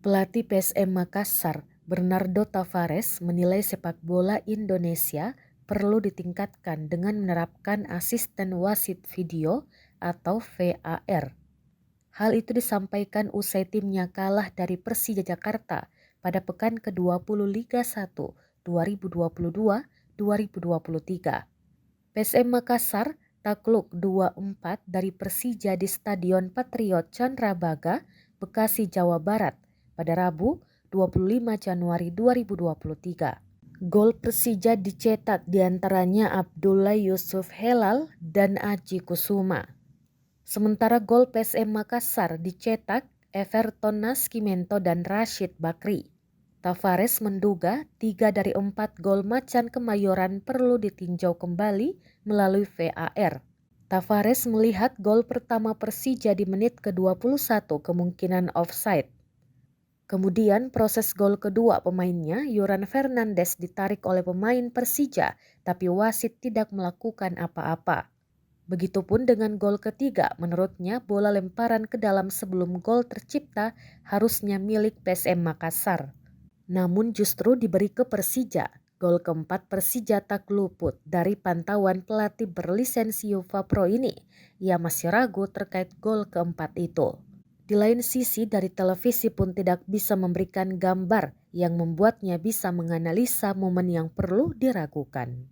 Pelatih PSM Makassar, Bernardo Tavares, menilai sepak bola Indonesia perlu ditingkatkan dengan menerapkan asisten wasit video atau VAR. Hal itu disampaikan usai timnya kalah dari Persija Jakarta pada pekan ke-20 Liga 1 2022-2023. PSM Makassar takluk 2-4 dari Persija di Stadion Patriot Candrabaga, Bekasi, Jawa Barat pada Rabu 25 Januari 2023. Gol Persija dicetak diantaranya Abdullah Yusuf Helal dan Aji Kusuma. Sementara gol PSM Makassar dicetak Everton Naskimento dan Rashid Bakri. Tavares menduga 3 dari 4 gol Macan Kemayoran perlu ditinjau kembali melalui VAR. Tavares melihat gol pertama Persija di menit ke-21 kemungkinan offside. Kemudian proses gol kedua pemainnya, Yoran Fernandes, ditarik oleh pemain Persija, tapi wasit tidak melakukan apa-apa. Begitupun dengan gol ketiga, menurutnya bola lemparan ke dalam sebelum gol tercipta harusnya milik PSM Makassar. Namun justru diberi ke Persija. Gol keempat Persija tak luput dari pantauan pelatih berlisensi UEFA Pro ini. Ia masih ragu terkait gol keempat itu. Di lain sisi, dari televisi pun tidak bisa memberikan gambar yang membuatnya bisa menganalisa momen yang perlu diragukan.